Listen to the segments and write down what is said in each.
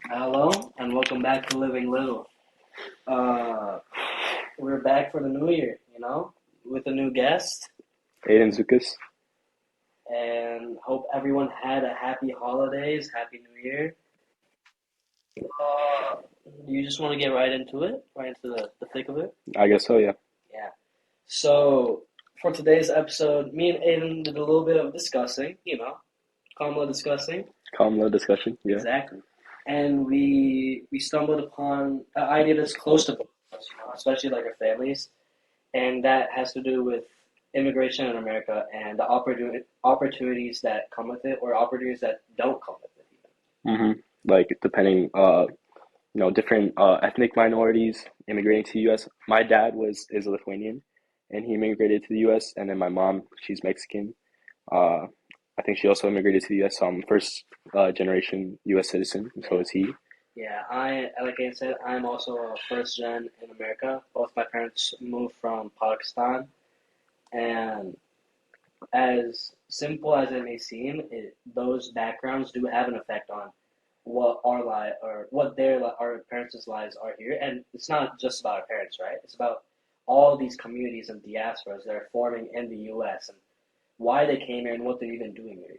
Hello and welcome back to Living Little. Uh, we're back for the new year, with a new guest, Aden Zukas. and hope everyone had a happy holidays, happy new year. Uh, you just want to get right into it, right into the thick of it? I guess so, yeah. Yeah. So, for today's episode, me and Aiden did a little bit of discussing, combo discussing. Calm, low discussion, yeah. Exactly. And we stumbled upon an idea that's close to both of us, especially like our families. And that has to do with immigration in America and the opportunities that come with it, or opportunities that don't come with it. hmm Like, depending, different ethnic minorities immigrating to the U.S. My dad is a Lithuanian, and he immigrated to the U.S., and then my mom, she's Mexican. Uh, I think she also immigrated to the U.S., so I'm first generation U.S. citizen, and so Yeah, is he. yeah. Like I said, I'm also a first gen in America. Both my parents moved from Pakistan, and as simple as it may seem, those backgrounds do have an effect on what our life or what our parents' lives are here. And it's not just about our parents, right? It's about all these communities and diasporas that are forming in the U.S. and why they came here and what they're even doing here.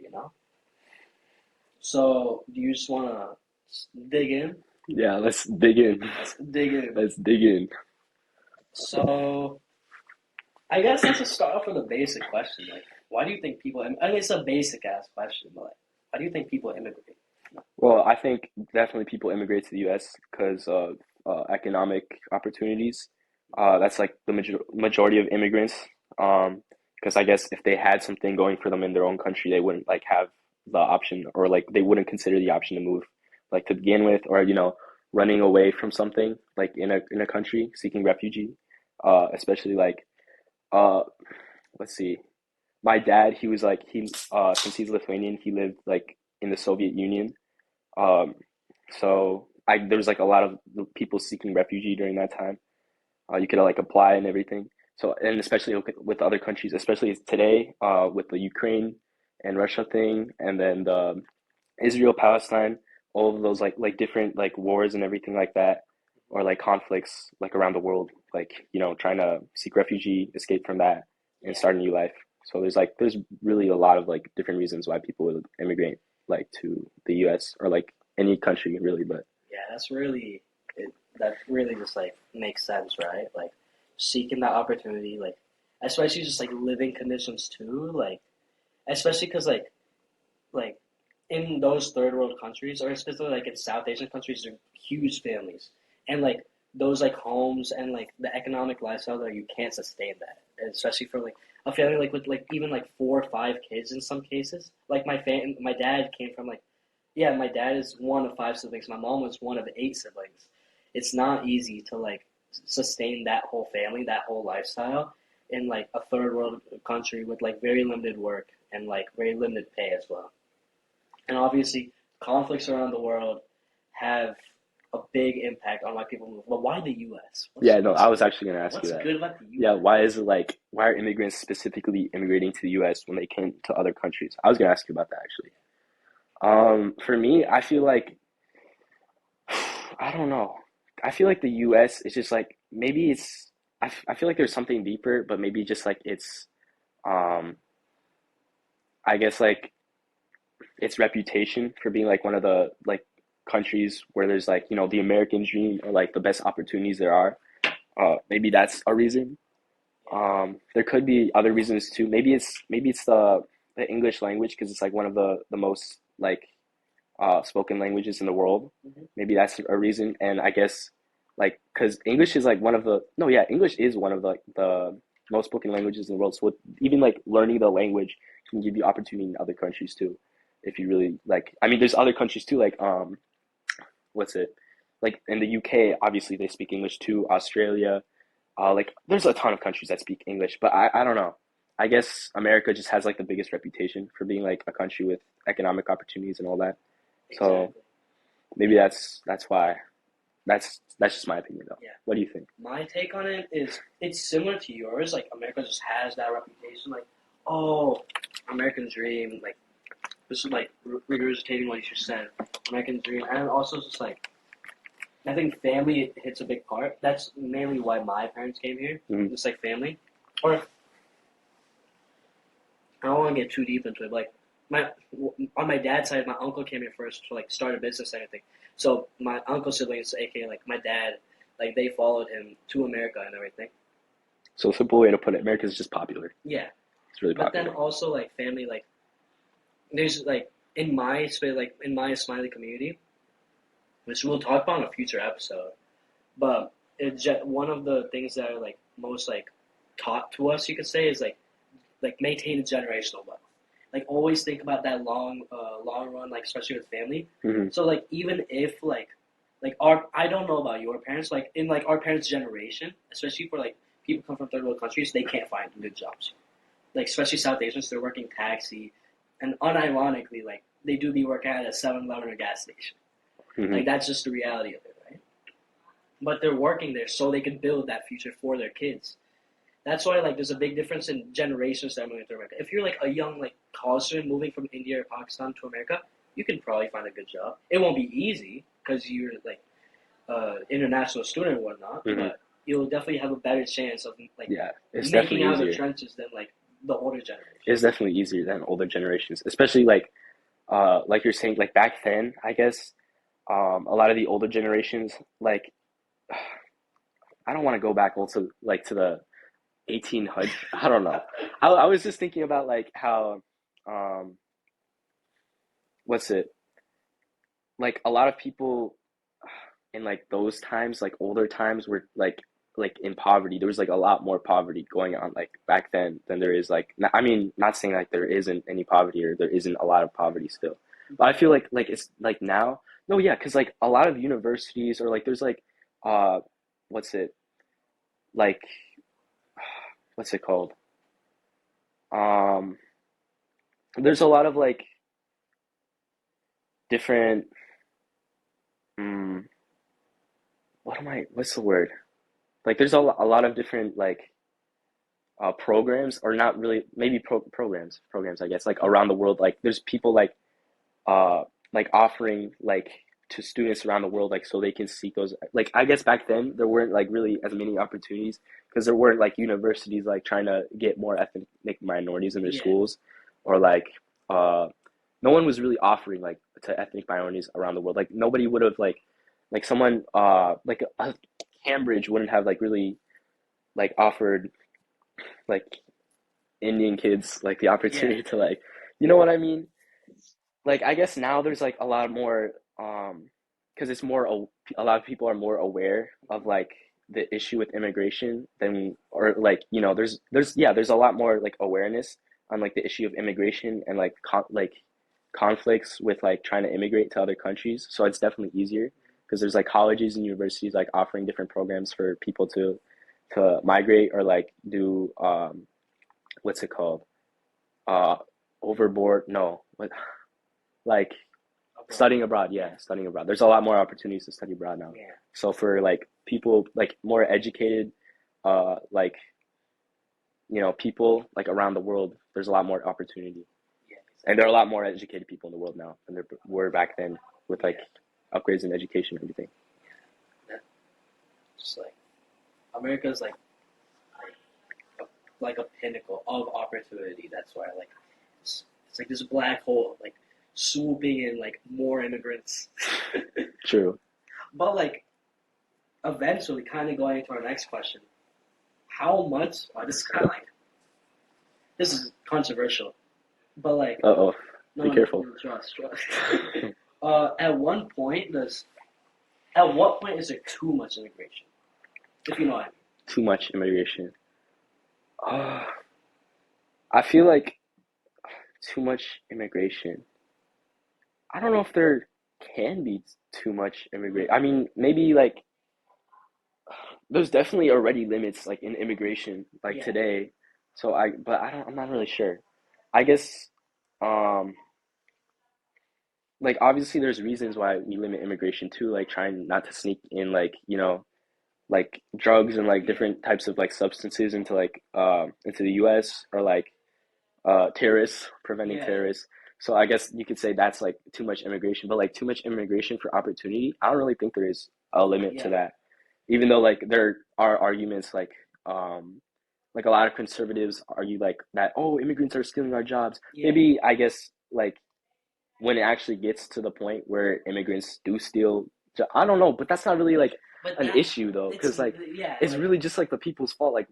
So, do you just want to dig in? Yeah, let's dig in. Let's dig in. Let's dig in. So, I guess let's just start off with a basic question. Like, why do you think people? I mean, it's a basic ass question, but like, why do you think people immigrate? Well, I think definitely people immigrate to the U.S. because of economic opportunities. That's like the majority of immigrants. Because I guess if they had something going for them in their own country, they wouldn't like have the option, or like they wouldn't consider the option to move, like to begin with, or running away from something like in a country seeking refugee. Especially like uh, let's see, my dad, he was like he since he's Lithuanian, he lived like in the Soviet Union, um, so there was like a lot of people seeking refugee during that time. You could like apply and everything. So, and especially with other countries, especially today, with the Ukraine and Russia thing, and then the Israel Palestine, all of those like different like wars and everything like that, or like conflicts like around the world, like trying to seek refugee, escape from that, and Yeah, start a new life. So there's really a lot of like different reasons why people would immigrate like to the U.S. or like any country really, but yeah. That really just like makes sense, right? Like seeking that opportunity, like especially just like living conditions too, like especially because like in those third world countries, or especially like in South Asian countries, they're huge families, and like those like homes and like the economic lifestyle there, you can't sustain that, and especially for like a family like with like even like 4 or 5 kids in some cases. Like my dad came from like yeah, my dad is one of 5 siblings. My mom was one of 8 siblings. It's not easy to like sustain that whole family, that whole lifestyle in like a third world country with like very limited work and like very limited pay as well. And obviously, conflicts around the world have a big impact on why people move. But why the U.S.? What's yeah, no, what's I was good? actually gonna ask you What's that. good about the Yeah, U.S.? why is it like why are immigrants specifically immigrating to the U.S. when they came to other countries? I was gonna ask you about that actually. For me, I feel like I don't know. I feel like the US is just like maybe I feel like there's something deeper, but maybe just like it's um I guess like its reputation for being like one of the like countries where there's like, the American dream or like the best opportunities there are. Maybe that's a reason. Yeah. There could be other reasons too. Maybe it's the English language because it's like one of the most like spoken languages in the world. Hmm. Maybe that's a reason. And I guess like because English is like one of the no, yeah, English is one of the most spoken languages in the world. So even like learning the language can give you opportunity in other countries too, if you really like. I mean, there's other countries too, like what's it? Like in the UK, obviously they speak English too. Australia, like there's a ton of countries that speak English, but I don't know. I guess America just has like the biggest reputation for being like a country with economic opportunities and all that. So Exactly. maybe that's why. That's just my opinion though. Yeah. What do you think? My take on it is it's similar to yours. Like America just has that reputation. Like, oh, American dream. Like this is like regurgitating what you just said, American dream, and also just like I think family hits a big part. That's mainly why my parents came here. Mm-hmm. Just like family, or I don't want to get too deep into it. But like my on my dad's side, my uncle came here first to like start a business and everything. So my uncle siblings, aka like my dad, like they followed him to America and everything. So a simple way to put it, America is just popular. Yeah, It's really but then popular. also like family, like there's like in my space, like in my Smiley community, which we'll talk about in a future episode. But it's just one of the things that are like most like taught to us, you could say, is like maintain a generational wealth. Like always think about that long run, like especially with family. Mm-hmm. So like even if like our I don't know about your parents, like in like our parents' generation, especially for like people come from third world countries, they can't find good jobs. Like especially South Asians, they're working taxi, and unironically, like they do be working at a 7-Eleven or gas station. Mm-hmm. Like that's just the reality of it, right? But they're working there so they can build that future for their kids. That's why like there's a big difference in generations that are moving to America. If you're like a young like college student moving from India or Pakistan to America, you can probably find a good job. It won't be easy because you're like international student and whatnot, Mm-hmm. but you'll definitely have a better chance of like Yeah, it's making definitely out the easier. trenches than like the older generation. It's definitely easier than older generations, especially like you're saying, like back then, I guess, a lot of the older generations, like, I don't want to go back also like to the 1800s. I don't know. I was just thinking about like how, um, what's it? Like a lot of people in like those times, like older times, were like in poverty. There was like a lot more poverty going on like back then than there is like. I mean, not saying like there isn't any poverty or there isn't a lot of poverty still, but I feel like it's like now. No, yeah, because like a lot of universities or like there's like, uh, what's it like? What's it called? Um, there's a lot of like different. Mm, What's the word? Like there's a lot of different like programs, or not really, maybe programs, I guess, like around the world. Like there's people uh like offering like to students around the world, like so they can seek those. Like I guess back then there weren't like really as many opportunities because there weren't like universities like trying to get more ethnic minorities in their Yeah, schools, or like uh no one was really offering like to ethnic minorities around the world. Like nobody would have like someone like Cambridge wouldn't have like really like offered like Indian kids like the yeah, opportunity to like, you know what I mean? Like I guess now there's like a lot more because it's more a lot of people are more aware of like the issue with immigration than, or like, there's a lot more like awareness on like the issue of immigration and like conflicts with like trying to immigrate to other countries. So it's definitely easier because there's like colleges and universities like offering different programs for people to migrate or like do what's it called? Uh, overboard? No, what? Like abroad. studying abroad. Yeah, studying abroad. There's a lot more opportunities to study abroad now. Yeah, So for like people like more educated, like people like around the world, there's a lot more opportunity, yeah, and there are exactly. a lot more educated people in the world now than there were back then with like Yeah, upgrades in education and everything. that, just like America's like a pinnacle of opportunity. That's why like it's like this black hole like swooping in like more immigrants. True. But like eventually, kind of going into our next question, how much? This is kind of like this is controversial, but like Uh-oh. Be no, no, careful. no, trust. At one point, does at what point is there too much immigration? If you know what I mean. Too much immigration. Uh, I feel like too much immigration. I don't know if there can be too much immigration. I mean, maybe like there's definitely already limits like in immigration like Yeah, today. So I'm not really sure. I guess um like obviously there's reasons why we limit immigration too, like trying not to sneak in like, like drugs and like yeah, different types of like substances into like into the US, or like terrorists, preventing yeah, terrorists. So I guess you could say that's like too much immigration, but like too much immigration for opportunity, I don't really think there is a limit to Yeah, that. Even though like there are arguments like a lot of conservatives argue like that, oh, immigrants are stealing our jobs. yeah. Maybe I guess like when it actually gets to the point where immigrants do steal, I don't know, but that's not really like But an that issue though, it's because like yeah, it's like really just like the people's fault, like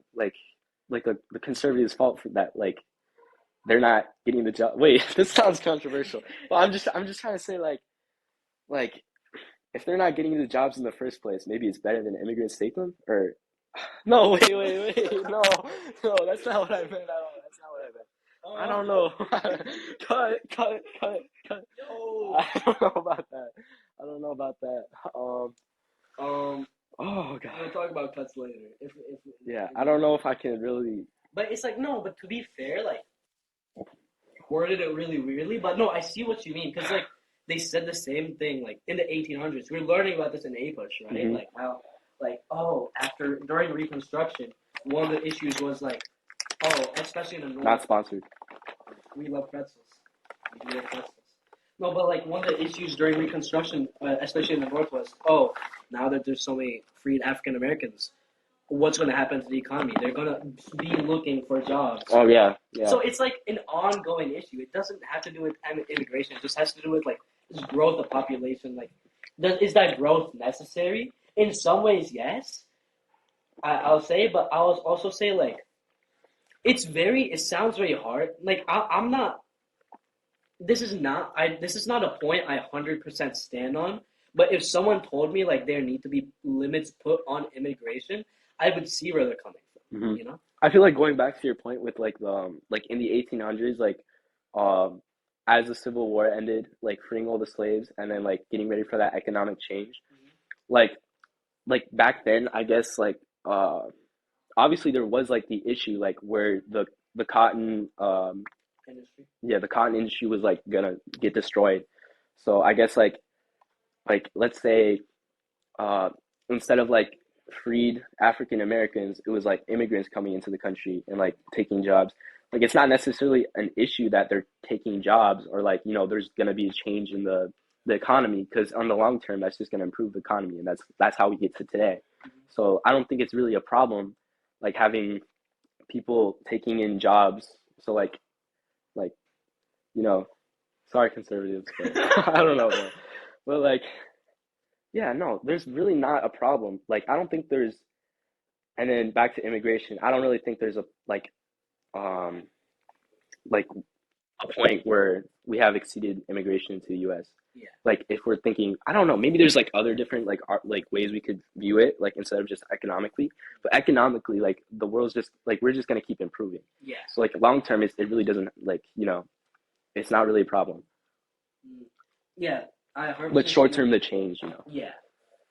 the conservatives' fault for that, like they're not getting the job. Wait, this sounds controversial. Well, I'm just trying to say like if they're not getting the jobs in the first place, maybe it's better than immigrants take them. Or no, wait, no, that's not what I meant at all. That's not what I meant. I don't know. Cut. no. I don't know about that. I don't know about that. Um, Oh we'll God. talk about cuts later. Yeah, If I don't know if I can really. but it's like no. But to be fair, like worded it really weirdly. But no, I see what you mean because like they said the same thing like in the 1800s. We're learning about this in APUSH, right? Hmm. Like how like oh after during Reconstruction, one of the issues was like oh especially in the Not North, sponsored. we love pretzels. We do love pretzels. No, but like one of the issues during Reconstruction, especially in the North, was oh now that there's so many freed African Americans, what's going to happen to the economy? They're going to be looking for jobs. Oh yeah, yeah. So it's like an ongoing issue. It doesn't have to do with immigration. It just has to do with like just growth of population. Like, is that growth necessary? In some ways, yes. I'll say, but I'll also say like it's very. It sounds very hard. Like I'm not. This is not. This is not a point I 100% stand on. But if someone told me like there need to be limits put on immigration, I would see where they're coming Hmm. from. You know? I feel like going back to your point with like the like in the 1800s, like um as the Civil War ended, like freeing all the slaves and then like getting ready for that economic change, like back then, I guess like obviously there was like the issue like where the cotton Industry. yeah, the cotton industry was like gonna get destroyed. So I guess like let's say uh, instead of like freed African Americans, it was like immigrants coming into the country and like taking jobs. Like it's not necessarily an issue that they're taking jobs or like there's gonna be a change in the economy because on the long term that's just gonna improve the economy and that's how we get to today. So I don't think it's really a problem like having people taking in jobs. So like you know sorry conservatives, but I don't know, bro. But like yeah, no, there's really not a problem. Like I don't think there's and then back to immigration, I don't really think there's a um like a point where we have exceeded immigration into the US. Yeah. Like if we're thinking, I don't know, maybe there's like other different like art, like ways we could view it like instead of just economically. But economically like the world's just like we're just going to keep improving. Yeah. So like long term it really doesn't like, it's not really a problem. Mm. Yeah. I But 100% see short what. term the change. Yeah.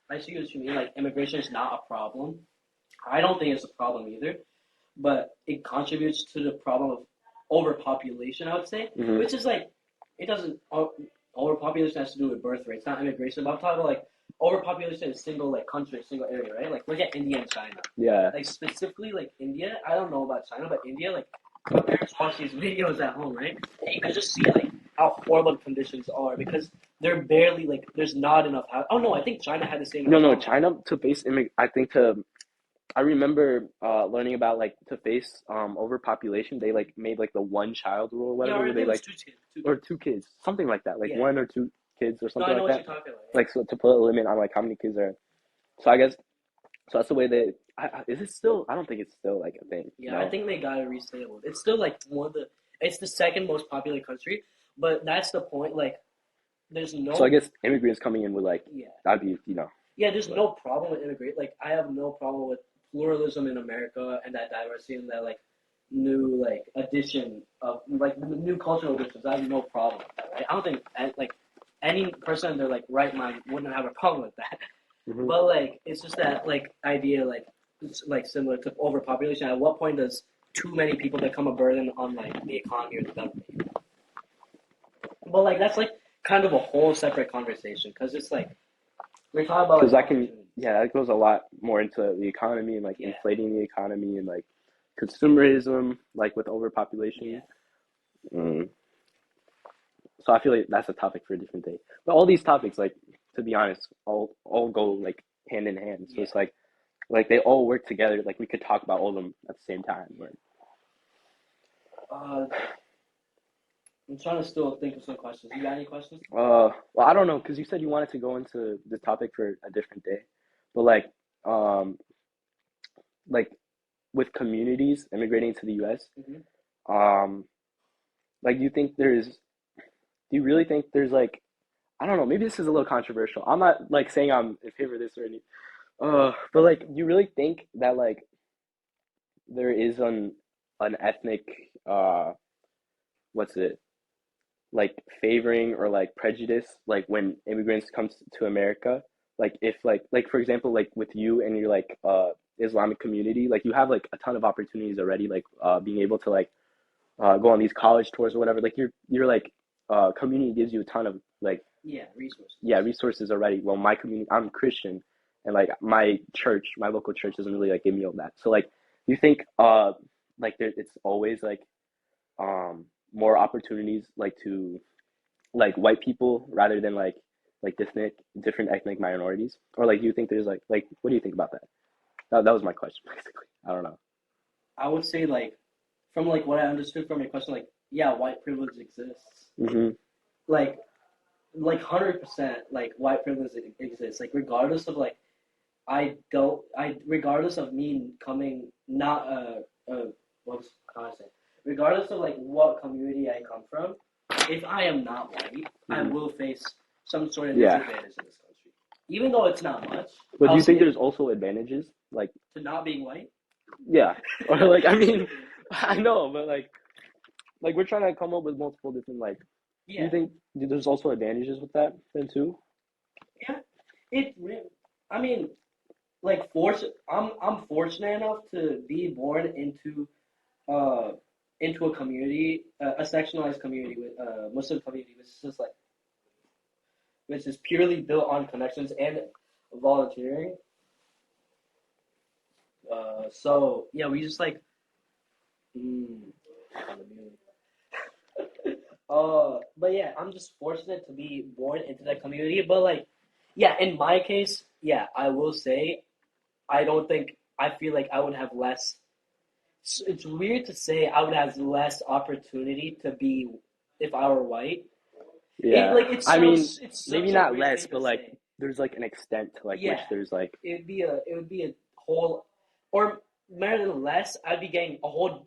I see what you mean. Like immigration is not a problem. I don't think it's a problem either, but it contributes to the problem of overpopulation. I would say, Hmm. which is like it doesn't overpopulation has to do with birth rates, not immigration. But I'm talking about like overpopulation in a single like country, a single area, right? Like look at India and China. Yeah. Like specifically like India. I don't know about China, but India, like my parents watch these videos at home, right? And you can just see like how horrible conditions are because they're barely like there's not enough house. Oh no, I think China had the same No, problem. China to face I think to I remember learning about like to face overpopulation, they like made like the one child rule or Yeah, whatever or I where think they it was like two kids. Two or kids. two kids, something like that, like Yeah. one or two kids or No, something I know like what that. you're talking about. Yeah. Like so to put a limit on like how many kids are. So I guess so that's the way they is it still I don't think it's still like a thing. Yeah, I No. think they got it restable. It's still like one of the. It's the second most popular country, but that's the point. Like, there's So I no. guess immigrants coming in would like Yeah, that'd be. yeah. There's But no problem with immigrate. Like, I have no problem with pluralism in America and that diversity and that like new like addition of like the new cultural additions. I have no problem with that. Right? I don't think like any person in their like right mind wouldn't have a problem with that. Mhm. But like, it's just that like idea like it's like similar to overpopulation. At what point does too many people become a burden on like the economy or the government? But like that's like kind of a whole separate conversation because it's like we're talking about Because like that can, opportunities. yeah, that goes a lot more into the economy and like Yeah, inflating the economy and like consumerism, like with yeah. overpopulation. Mm. So I feel like that's a topic for a different day. But all these topics, like to be honest, all go like hand in hand. So Yeah. it's like they all work together. Like we could talk about all of them at the same time. Yeah. But Uh, I'm trying to still think of some questions. You got any questions? well, I don't know because you said you wanted to go into the topic for a different day, but um, like with communities immigrating to the U.S. Hmm. Um, like do you really think there's like I don't know, maybe this is a little controversial. I'm not like saying I'm in favor of this or anything. But like, do you really think that like there is an ethnic what's it like favoring or like prejudice like when immigrants comes to America? Like if like for example like with you and your like Islamic community, like you have like a ton of opportunities already, like being able to like go on these college tours or whatever. Like your like community gives you a ton of like Yeah, resources. yeah resources already. Well, my community, I'm Christian, and like my local church doesn't really like give me all that. So like, do you think like it's always like more opportunities like to like white people rather than like different ethnic minorities, or like do you think there's like what do you think about that? That was my question basically. I don't know. I would say like from like what I understood from your question, like yeah, white privilege exists. Mm-hmm. Like 100% like white privilege exists. Like regardless of like I regardless of me coming not what's how I say regardless of like what community I come from, if I am not white, I Mm-hmm. will face some sort of Yeah, disadvantage in this country. Even though it's not much, but do I'll you see think it there's also advantages like to not being white. yeah or like I mean I know but like we're trying to come up with multiple different like do you Yeah, think there's also advantages with that then too? yeah. I mean, like I'm fortunate enough to be born uh into a community, a sectionalized community with Muslim community, which is just like which is purely built on connections and volunteering. So yeah, we just like mm, but yeah, I'm just fortunate to be born into that community. But like, yeah, in my case, yeah, I will say I don't think I feel like I would have less. It's weird to say I would have less opportunity to be if I were white. It Yeah, like I mean it's maybe such a not weird less thing to but like say. there's like an extent to like which Yeah, there's like it would be a whole, or rather than less, I'd be getting a whole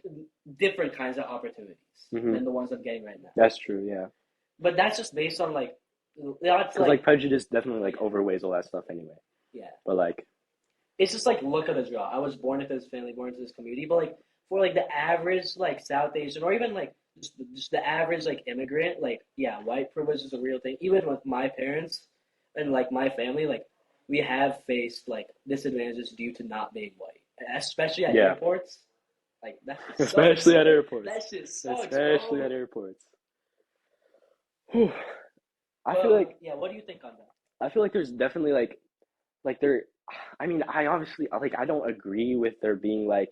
different kinds of opportunities hmm than the ones I'm getting right now. that's true yeah But that's just based on like that's because like like prejudice definitely like yeah, overweighs all that stuff anyway yeah. but like It's just like look at the draw. I was born into this family, born into this community, but like for like the average like South Asian or even like just the average like immigrant, like yeah, white privilege is a real thing. Even with my parents and like my family, like we have faced like disadvantages due to not being white, especially at yeah airports. Like that shit sucks. especially at airports That shit sucks, especially bro. at airports. Whew. I But feel like yeah, what do you think on that? there's definitely like there I mean I obviously like I don't agree with there being like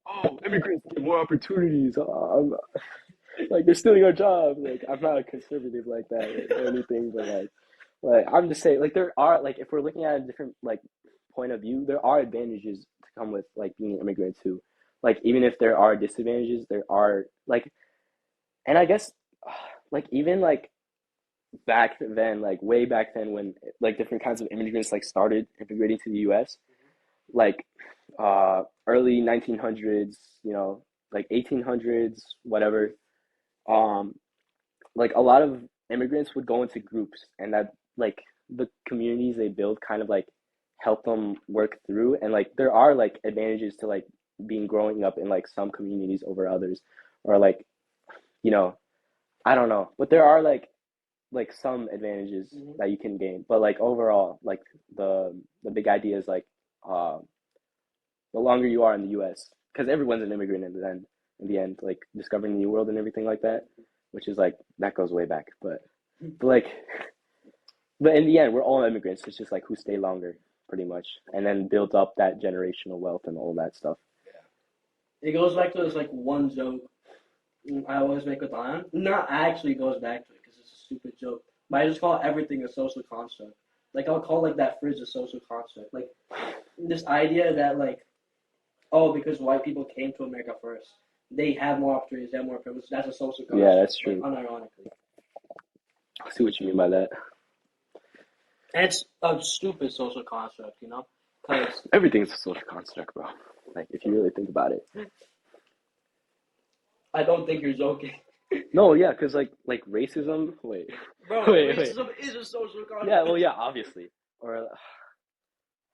oh immigrants get more opportunities like they're stealing our jobs like I'm not a conservative like that or anything but like I'm just saying like there are like if we're looking at a different like point of view there are advantages to come with like being an immigrant too like even if there are disadvantages there are like and I guess like even like back then, like way back then, when like different kinds of immigrants like started immigrating to the U.S. Like early 1900s, like 1800s, whatever. Um, like a lot of immigrants would go into groups, and that like the communities they build kind of like help them work through, and like there are like advantages to like being growing up in like some communities over others, or like you know I don't know, but there are like some advantages Hmm. that you can gain. But like overall, like the big idea is like uh, the longer you are in the U.S. because everyone's an immigrant in the end, like discovering the new world and everything like that, which is like that goes way back. But like but in the end, we're all immigrants. It's just like who stay longer, pretty much, and then build up that generational wealth and all that stuff. It goes back to this like one joke. I always make with Ion. Not actually goes back to it because it's a stupid joke. But I just call everything a social construct. Like I'll call like that fridge a social construct. Like this idea that like oh because white people came to America first, they have more opportunities, they have more privilege. That's a social Yeah, construct. that's Like true. unironically, I see what you mean by that. and it's a stupid social construct, you know, because Everything's a social construct, bro. Like if you really think about it. I don't think you're joking. No, yeah, because like racism. Wait, Bro, wait. racism is a social Yeah, construct. well, yeah, obviously. Or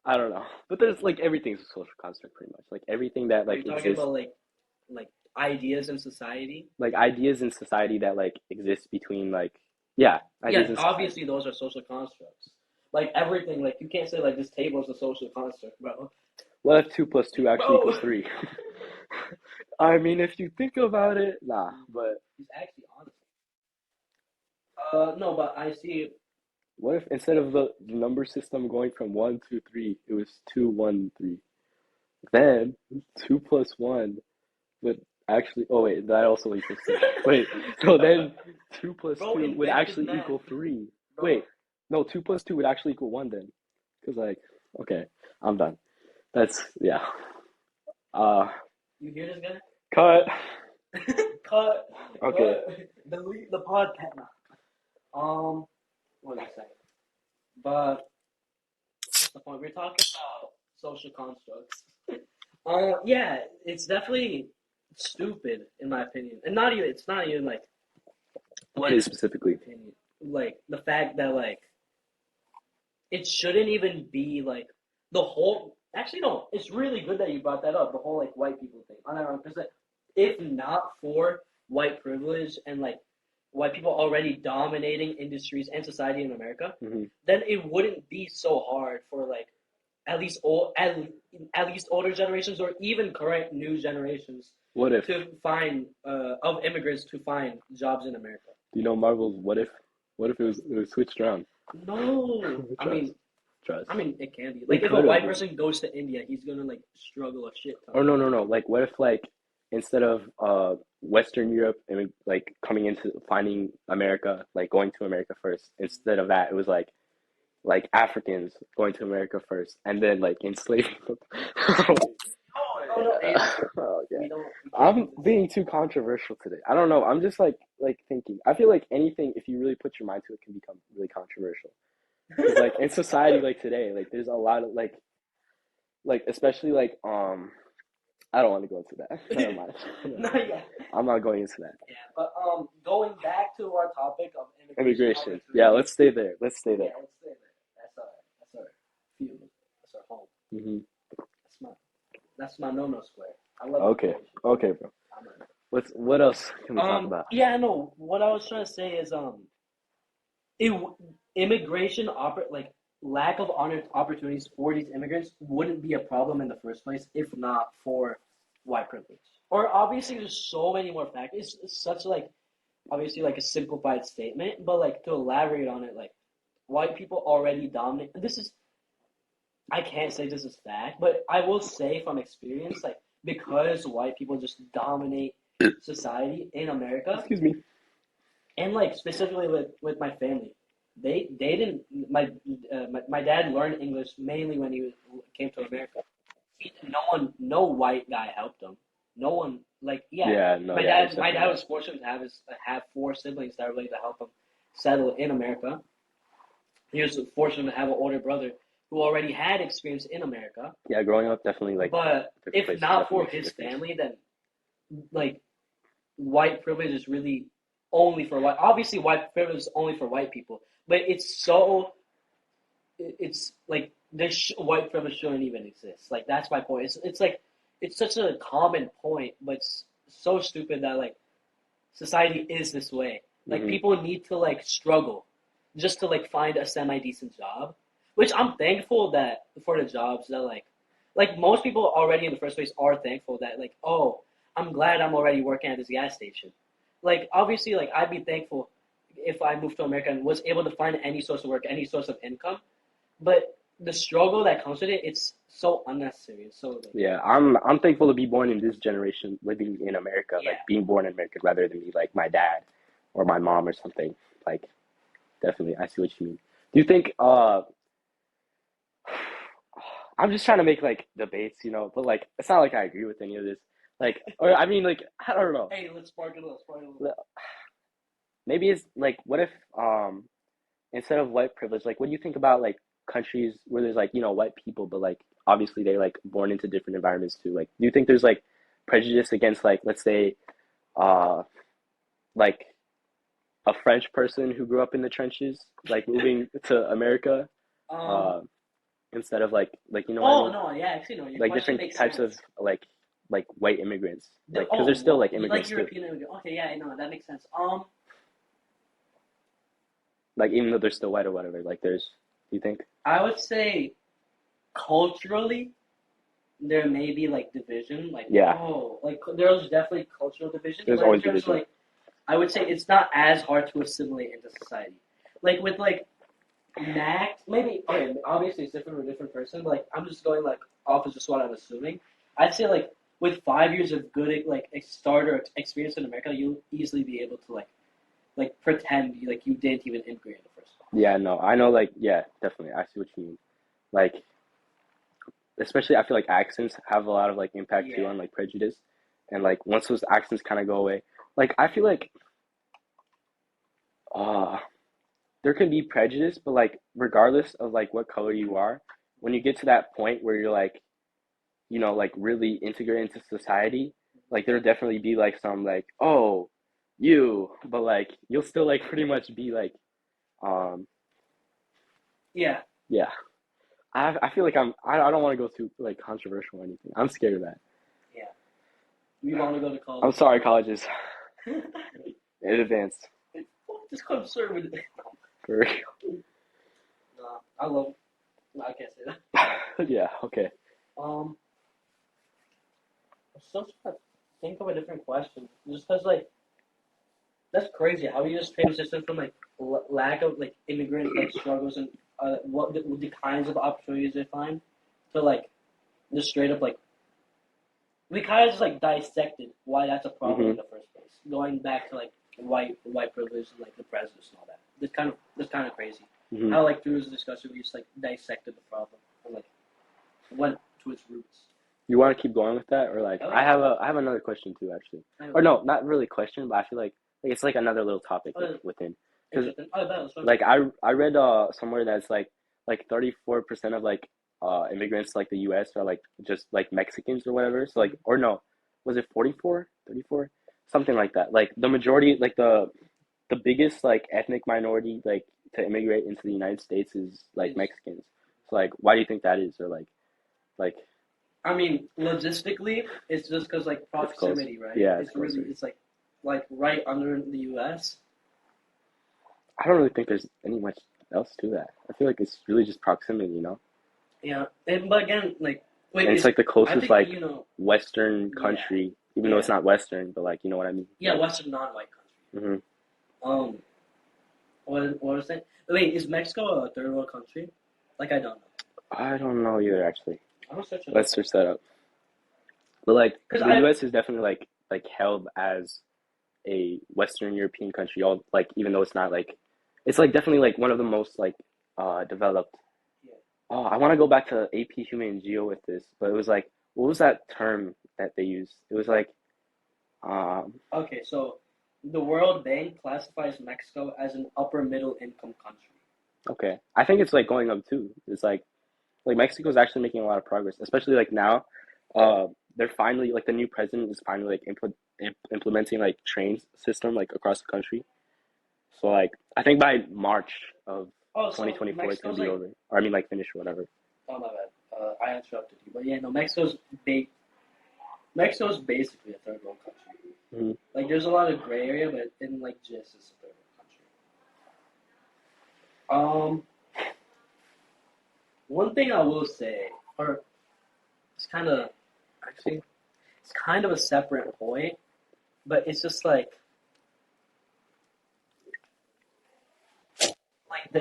I don't know, but there's like everything's a social construct, pretty much. Like everything that Are like you talking exists, about like ideas in society? like ideas in society that like exist between like yeah, ideas Yeah, in society. obviously those are social constructs. Like everything, like you can't say like this table is a social construct, bro. What if two plus two actually Bro, equals three? I mean, if you think about it, nah. But he's actually honest. No, but I see. what if instead of the number system going from one to three, it was two, one, three? Then two plus one would actually. Oh wait, that also equals three. Wait, so then two plus Bro two would invented actually math, equal three. bro. Wait, no, two plus two would actually equal one then, because like, okay, I'm done. That's yeah. Uh, You hear this guy? cut. cut, Okay. cut. Delete the podcast. What was I saying? But what's the point? We're talking about social constructs. Yeah, it's definitely stupid in my opinion, and not even. It's not even like What is specifically? opinion. Like the fact that like it shouldn't even be like the whole. Actually, no. It's really good that you brought that up. The whole like white people thing. I don't know because if not for white privilege and like white people already dominating industries and society in America, Hmm. then it wouldn't be so hard for like at least older generations or even current new generations What if? to find of immigrants to find jobs in America. Do you know Marvel's What If? What if it was switched around? No, I Trust, mean, trust. it can be like It if a could have white been. person goes to India, he's gonna like struggle a shit ton. Or no, no, no. Like, what if like instead of Western Europe and like coming into finding America, like going to America first, instead of that, it was like Africans going to America first, and then like enslaving them. No, no, hey, Oh, yeah. we can't do I'm this. being too controversial today. I don't know. I'm just like thinking. I feel like anything, if you really put your mind to it, can become really controversial. Because like in society, like today, like there's a lot of like especially like I don't want to go into that. Never mind. Not yet. I'm not going into that. Yeah, but going back to our topic of immigration Immigration. Yeah, opportunities. let's stay there. Let's stay Yeah, there. let's stay there. That's our field. That's our home. Hmm. That's my that's my no square. I love Okay. immigration. Okay, bro. I'm a, What else can we talk about? yeah, no. What I was trying to say is it immigration like lack of honor opportunities for these immigrants wouldn't be a problem in the first place if not for white privilege. Or obviously, there's so many more factors. It's such like obviously like a simplified statement, but like to elaborate on it, like white people already dominate. This is I can't say this is fact, but I will say from experience, like because white people just dominate society in America, Excuse me. and like specifically with my family, they didn't my dad learned English mainly when came to America. No white guy helped him. No one like yeah. Yeah, no, yeah, there's My definitely dad that. was fortunate to have four siblings that were ready to help him settle in America. He was fortunate to have an older brother who already had experience in America. Yeah, growing up definitely like But different if places not definitely for makes a his difference. family, then like white privilege is really only for white. Obviously, white privilege is only for white people, but it's like this white privilege shouldn't even exist. Like that's my point. It's like it's such a common point, but it's so stupid that like society is this way. Like Hmm. people need to like struggle just to like find a semi decent job, which I'm thankful that for the jobs that like most people already in the first place are thankful that like oh I'm glad I'm already working at this gas station. Like obviously like I'd be thankful if I moved to America and was able to find any source of work, any source of income, but the struggle that comes with it, it's so unnecessary. It's so like Yeah, I'm thankful to be born in this generation, living in America, like yeah. being born in America rather than be like my dad or my mom or something. Like definitely, I see what you mean. Do you think I'm just trying to make like debates, but like it's not like I agree with any of this. Like or I mean like I don't know. Hey, let's spark it. Let's spark it. Maybe it's like what if instead of white privilege, like what do you think about like countries where there's like, white people but like obviously they like born into different environments too. Like do you think there's like prejudice against like let's say uh like a French person who grew up in the trenches, like moving to America, Um. uh, instead of like you know what I Oh mean? no, yeah. Actually, no. Your Like question different makes types of sense. like white immigrants, The like because oh there's still like you like immigrants too. European immigrant. Okay, yeah, no, that makes sense. Like even though they're still white or whatever, like there's. Do you think? I would say culturally there may be like division, like Yeah, like there's definitely cultural division, there's but in always terms of division. like, I would say it's not as hard to assimilate into society. Like with like max, maybe okay, obviously it's different for a different person, but like I'm just going like off of just what I'm assuming. I'd say like with 5 years of good like a starter experience in America, you'll easily be able to like pretend like you didn't even immigrate in the first place. Yeah, no, I know. Like, yeah, definitely. I see what you mean. Like, especially I feel like accents have a lot of like impact too Yeah. on like prejudice, and like once those accents kind of go away, like I feel like uh there can be prejudice, but like regardless of like what color you are, when you get to that point where you're like, like really integrate into society, like there'll definitely be like some like, oh, you, but like you'll still like pretty much be like, um, Yeah. yeah. I feel like I don't want to go too like controversial or anything. I'm scared of that. Yeah. We want to go to I'm college. sorry, colleges in advance. Fuck this conservative. For real. Nah, I love. No, I can't say that. Yeah. Okay. Um, I'm still trying to think of a different question. Just because, like, that's crazy how you just transition from like lack of like immigrant like struggles and what the kinds of opportunities they find to like just straight up like we kind of just like dissected why that's a problem Mhm. in the first place. Going back to like white privilege and like the prejudice and all that. It's kind of crazy. Mhm. How like through this discussion we just like dissected the problem and like went to its roots. You want to keep going with that, or like Oh I yeah. have another question too, actually, or Anyway, no, not really question, but I feel like it's like another little topic like uh, within, because interesting. Oh, that was fun. like I read somewhere that's like 34% of like immigrants to, like the U.S. are like just like Mexicans or whatever. So like or no, was it 44, 34, something like that. Like the majority, like the biggest like ethnic minority like to immigrate into the United States is like Is Mexicans. So like why do you think that is, or like I mean, logistically, it's just because like it's close? proximity, right? Yeah, it's It's really closer. it's like right under the U.S. I don't really think there's any much else to that. I feel like it's really just proximity. Yeah, and but again, like wait, And it's is like the I closest think like Western yeah, country, even though it's yeah, not Western, but like you know what I mean. yeah, Like, Western non-white country. hmm Um, what was that? Wait, is Mexico a third world country? Like I don't know. I don't know either actually. I'm gonna search it up Let's search that up. But like because the I U.S. is definitely like held as a Western European country, all like even though it's not like it's like definitely like one of the most like developed. yeah. Oh, I want to go back to AP Human and Geo with this, but it was like what was that term that they used? It was like um Okay, so the World Bank classifies Mexico as an upper middle income country. okay. I think it's like going up too. It's like Mexico's actually making a lot of progress, especially like now. They're finally like the new president is finally like implementing like train system like across the country. So like I think by March of Oh, so 2024 it's gonna Mexico's be like over, or I mean like finished or whatever. oh my bad. I interrupted you, but yeah, no, Mexico's basically a third world country. Hmm. Like, there's a lot of gray area, but in like just it's a third world country. One thing I will say, or it's kind of actually it's kind of a separate point, but it's just like like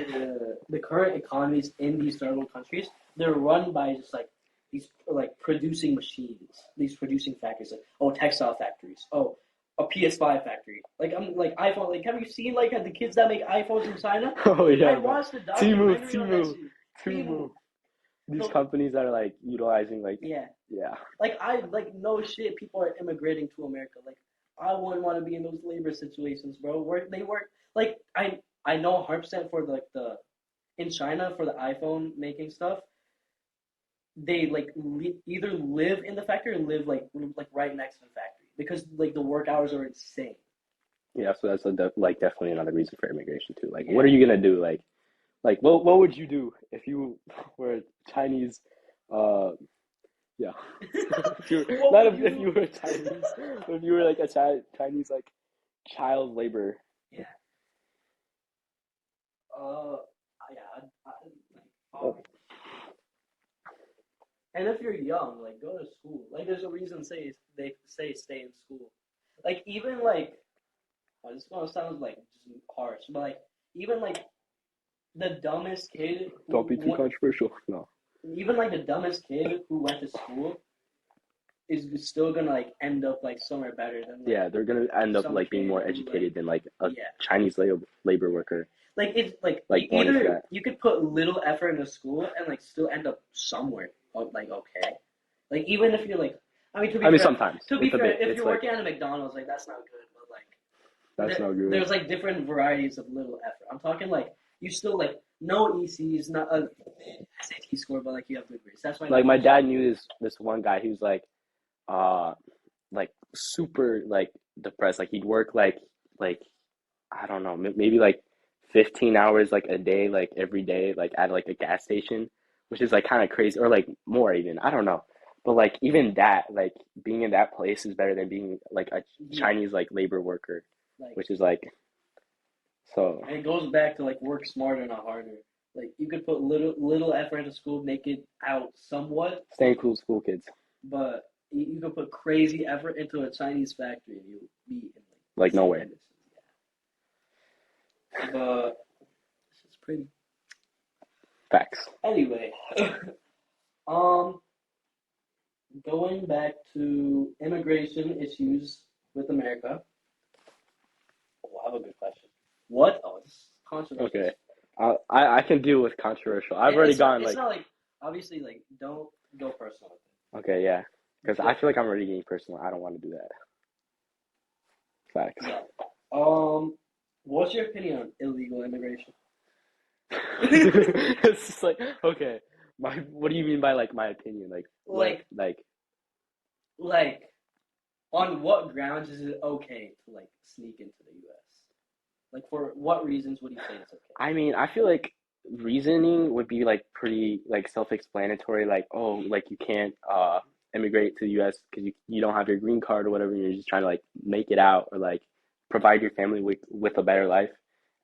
the current economies in these third world countries, they're run by just like these like producing machines, these producing factories, like oh textile factories, oh a PS5 factory. Like I'm like iPhone. Like have you seen like the kids that make iPhones in China? Oh yeah, I bro. watched the Timu, documentary on that Timu, shit. Timu. Timu. These So companies that are like utilizing like yeah, yeah. like I like no shit. People are immigrating to America. Like I wouldn't want to be in those labor situations, bro. They work like I know 100% for like the in China for the iPhone making stuff. They like either live in the factory or live like right next to the factory because like the work hours are insane. Yeah, so that's like definitely another reason for immigration too. Like, what are Yeah. you gonna do? Like what would you do if you were a Chinese? Uh, yeah, if you What not would if you? you were a Chinese, if you were like a Chinese like child labor. Yeah. Uh. Yeah. Oh, And if you're young, like go to school. Like there's a reason they say stay in school. Like even like this gonna sound like just harsh, but like even like the dumbest kid don't who be too went, controversial. No. even like the dumbest kid who went to school is still gonna like end up like somewhere better than like Yeah, they're gonna end up some like being kid more who like educated than like a yeah Chinese labor worker, like it's like like born into either that. you could put little effort into school and like still end up somewhere like okay like even if you're like I mean I mean, sometimes to be it's a fair bit. if It's you're like working at a McDonald's like that's not good but like that's no good. there's like different varieties of little effort. I'm talking like you still like no ECs, not a SAT score, but like you have good grades. That's why I know Like for my sure. dad knew this one guy who's uh like super like depressed. Like he'd work like I don't know, maybe like 15 hours like a day, like every day, like at like a gas station, which is like kind of crazy, or like more even. I don't know. But like even that, like being in that place is better than being like a Yeah, Chinese like labor worker, like which is like so and it goes back to like work smarter, not harder. Like you could put little effort into school, make it out somewhat, staying cool school kids. but you could put crazy effort into a Chinese factory and you'll be in like Like insane nowhere. conditions. Yeah, but this is pretty. Facts. Anyway, um, going back to immigration issues with America. Oh, I have a good question. What? Oh, this is controversial. Okay. I can deal with controversial. I've already It's not. gone It's like not like obviously like don't go personal with okay, yeah. Because I it. feel like I'm already getting personal. I don't want to do that. Facts. Yeah. What's your opinion on illegal immigration? It's just like okay. My what do you mean by like my opinion? Like what like like like on what grounds is it okay to like sneak into the U.S.? Like for what reasons would you say it's okay? I mean, I feel like reasoning would be like pretty like self-explanatory. Like, oh, like you can't immigrate to the U.S. because you don't have your green card or whatever. And you're just trying to like make it out or like provide your family with a better life.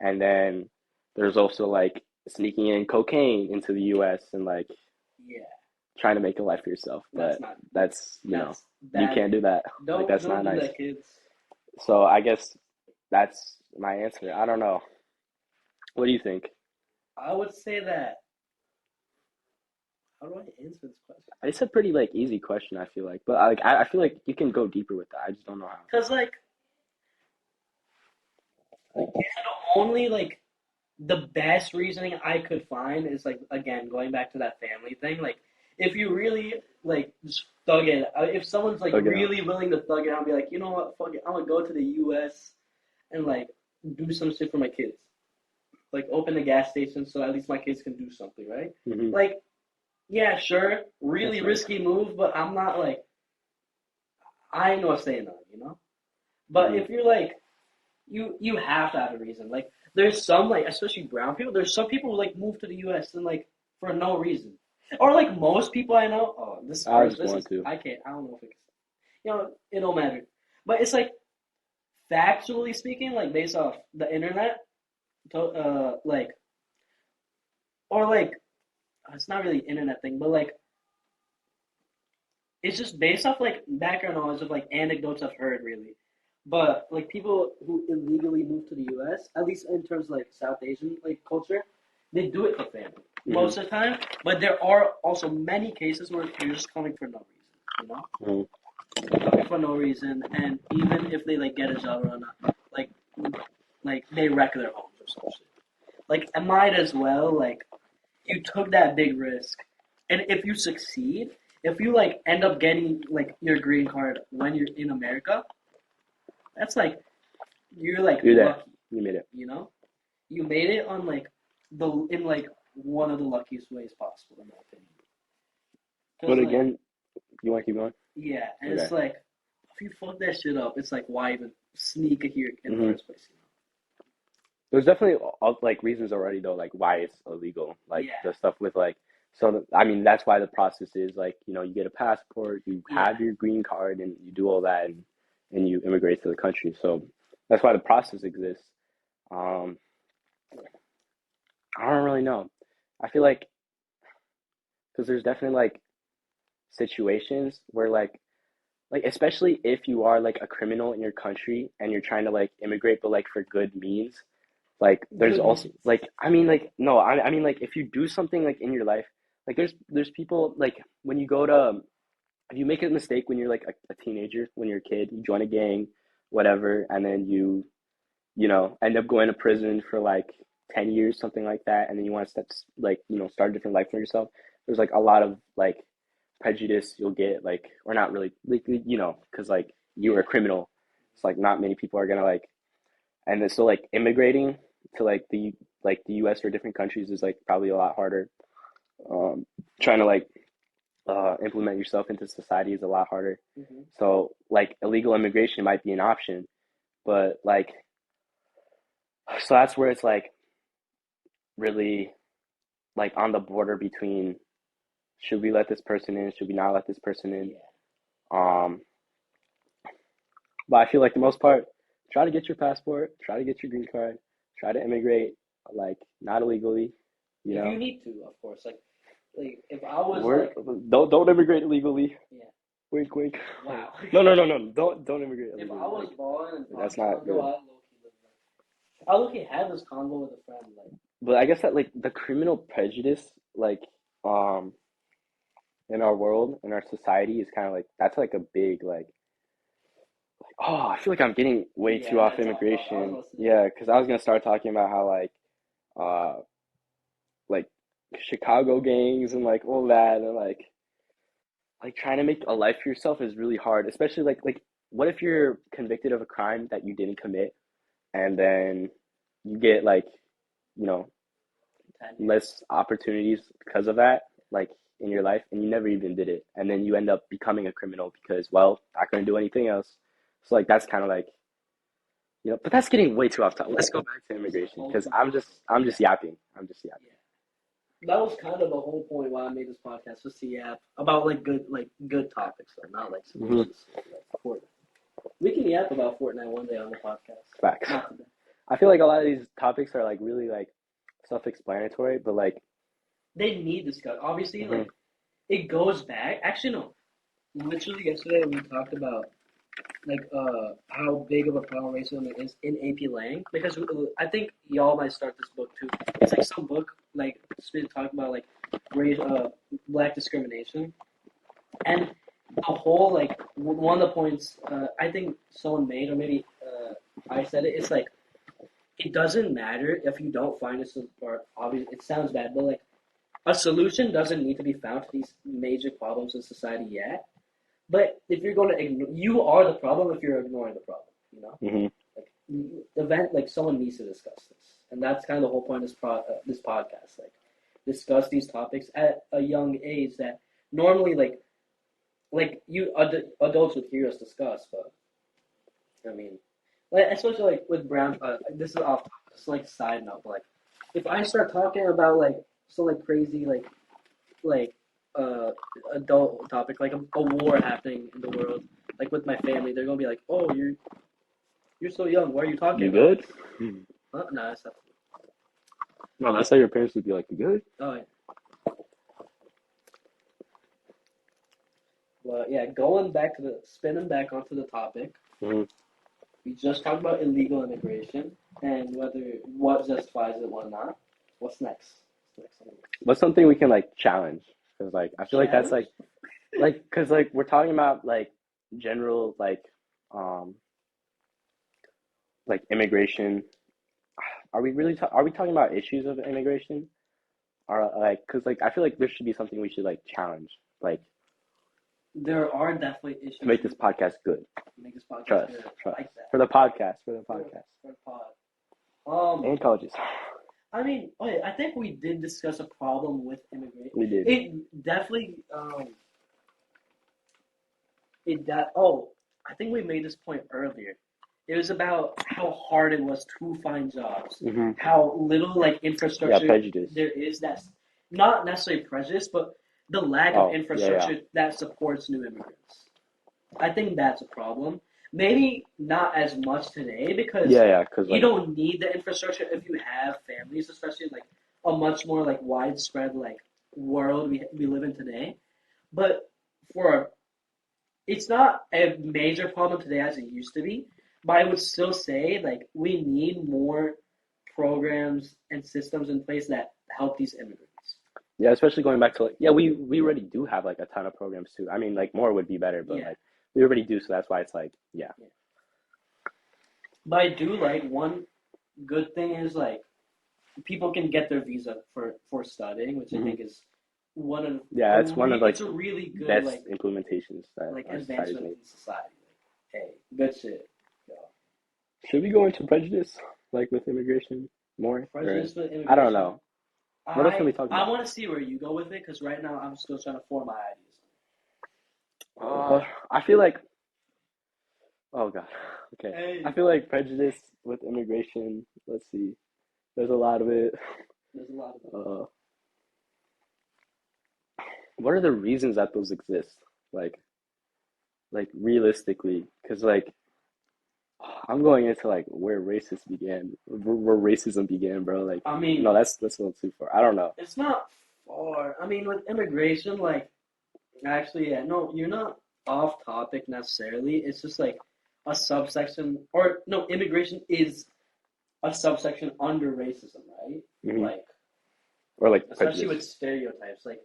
And then there's also like sneaking in cocaine into the U.S. and like Yeah, trying to make a life for yourself. that's But not. that's That's you bad. can't do that. Like that's Don't not do nice. that, kids. So I guess that's my answer. I don't know. What do you think? I would say that. How do I answer this question? It's a pretty like easy question, I feel like, but I feel like you can go deeper with that. I just don't know how. Because like the only like the best reasoning I could find is like again going back to that family thing. Like if you really like just thug it, if someone's like Thug it out. really willing to thug it out and be like, you know what, fuck it, I'm gonna go to the U.S. and like do some shit for my kids, like open a gas station so at least my kids can do something, right? Hmm. Like yeah, sure, really That's nice. risky move, but I'm not like I ain't no saying nothing, you know. But Hmm. if you're like you have to have a reason. Like there's some like especially brown people. There's some people who like move to the U.S. and like for no reason, or like most people I know. Oh, this I first. just This want is to. I can't. I don't know if it's it don't matter. But it's like factually speaking, like based off the internet, like or like it's not really an internet thing, but like it's just based off like background knowledge of like anecdotes I've heard really. But like people who illegally move to the U.S., at least in terms of like South Asian like culture, they do it for family Mm-hmm. most of the time. But there are also many cases where they're just coming for no reason, you know, Mm-hmm. coming for no reason, and even if they like get a job or not, like they wreck their homes or some shit. Like it might as well like you took that big risk, and if you succeed, if you like end up getting like your green card when you're in America, that's like you're like You're there. lucky, You made it. you know? You made it on like the in like one of the luckiest ways possible in my opinion. But Cause like again, you want to keep going? yeah, and Okay. it's like if you fuck that shit up, it's like why even sneak it here in the Mm-hmm. first place, There's definitely like reasons already though, like why it's illegal. Like Yeah, the stuff with like, so I mean that's why the process is like, you get a passport, you yeah, have your green card, and you do all that, and you immigrate to the country. So that's why the process exists. Um, I don't really know. I feel like because there's definitely like situations where like especially if you are like a criminal in your country and you're trying to like immigrate, but like for good means. Like there's good also means. like I mean like no I mean like if you do something like in your life, like there's people like when you go to if you make a mistake when you're like a teenager, when you're a kid, you join a gang, whatever, and then you end up going to prison for like 10 years, something like that, and then you want to like start a different life for yourself. There's like a lot of like prejudice you'll get, like, or not really, like, because like you were a Yeah, criminal. It's like not many people are gonna like, and then so like immigrating to like the US or different countries is like probably a lot harder. Um, Trying to like implement yourself into society is a lot harder. hmm So like illegal immigration might be an option, but like so that's where it's like really like on the border between should we let this person in, should we not let this person in? yeah. Um, but I feel like the most part, try to get your passport, try to get your green card, try to immigrate like not illegally, you If you know. need to, of course. Like if I was We're like don't immigrate illegally. yeah, Wink, wink. wow. No, no, no, no. Don't immigrate If illegally. I was balling in That's Pakistan, not bro, good. I low key had this convo with a friend. Like, But I guess that like the criminal prejudice, like um, in our world, in our society, is kind of like that's like a big like. Oh, I feel like I'm getting way too yeah, off that's off topic. I was immigration. listening. Yeah, because I was gonna start talking about how uh like Chicago gangs and like all that and like trying to make a life for yourself is really hard, especially like what if you're convicted of a crime that you didn't commit and then you get like you know 10 years. less opportunities because of that, like in your life, and you never even did it, and then you end up becoming a criminal because, well, I couldn't do anything else. So like that's kind of like but that's getting way too off topic. Let's go back to It's a immigration whole because different topic. I'm Yeah, just yapping. I'm just yapping. yeah. That was kind of the whole point why I made this podcast, was to yap about like good topics, though, not like some Mm-hmm. racist shit, like Fortnite. We can yap about Fortnite one day on the podcast. Facts. Not today. I feel like a lot of these topics are like really like self-explanatory, but like, They need discuss. Obviously, hmm like it goes back. Actually, no. Literally yesterday we talked about like how big of a problem racism is in AP Lang, because I think y'all might start this book too. It's like some book like talking about like race black discrimination, and the whole like one of the points I think someone made, or maybe I said it. It's like it doesn't matter if you don't find a or obviously it sounds bad, but like a solution doesn't need to be found to these major problems in society yet. But if you're going to ignore, you are the problem if you're ignoring the problem. You know, hmm like event, like someone needs to discuss this, and that's kind of the whole point of this podcast. Like, discuss these topics at a young age that normally like you adults would hear us discuss, but I mean, like especially like with brown. This is off. Just like side note, but like if I start talking about like some like crazy like uh adult topic, like a war happening in the world, like with my family, they're gonna be like, "Oh, you're so young. What are you talking you about?" good? Huh? No, that's not. No, that's how your parents would be like, you good? Oh, yeah. Well, yeah. Going back to the spinning back onto the topic. hmm We just talked about illegal immigration and whether what justifies it, what not. What's next? What's next on the list? What's something we can like challenge? Because like I feel like that's Challenge? like because like we're talking about like general um like immigration. Are we really are we talking about issues of immigration? Or like because like I feel like there should be something we should like challenge like There are definitely to issues make this podcast good. to make this podcast Trust, good. I trust like that. for the podcast, for the For, podcast for the pod. and colleges. I mean, okay, I think we did discuss a problem with immigration. We did. It definitely, oh, I think we made this point earlier. It was about how hard it was to find jobs, Mm-hmm. how little like Yeah, infrastructure prejudice. there is that's not necessarily prejudice, but the lack of Oh, yeah, infrastructure yeah. that supports new immigrants. I think that's a problem. Maybe not as much today because Yeah, yeah, because you like don't need the infrastructure if you have families, especially in like a much more like widespread like world we live in today. But for it's not a major problem today as it used to be. But I would still say like we need more programs and systems in place that help these immigrants. yeah, especially going back to like yeah, we already do have like a ton of programs too. I mean, like more would be better, but Yeah, like we already do, so that's why it's like yeah. yeah. But I do like one good thing is like people can get their visa for studying, which I Mm-hmm. think is one of Yeah, it's one of like it's a really good best implementations that like our society's advancement made. in society. Like, hey, good shit. Yeah. Should we go into prejudice like with immigration more? Or Prejudice with I don't immigration. know. What else can we talk I about? want to see where you go with it because right now I'm still trying to form my ideas. Uh, I feel like oh god. Okay. I Hey, feel like prejudice with immigration. Let's see. There's a lot of it. there's a lot of it. Uh, what are the reasons that those exist? Like, like realistically, because like I'm going into like where racist began, where racism began, bro. Like, I no, mean, that's a little too far. I don't know. it's not far. I mean, with immigration, like actually, yeah, no, you're not off topic necessarily. It's just like a subsection, or no, immigration is a subsection under racism, right? Hmm. Like, Or like especially prejudice. with stereotypes. Like,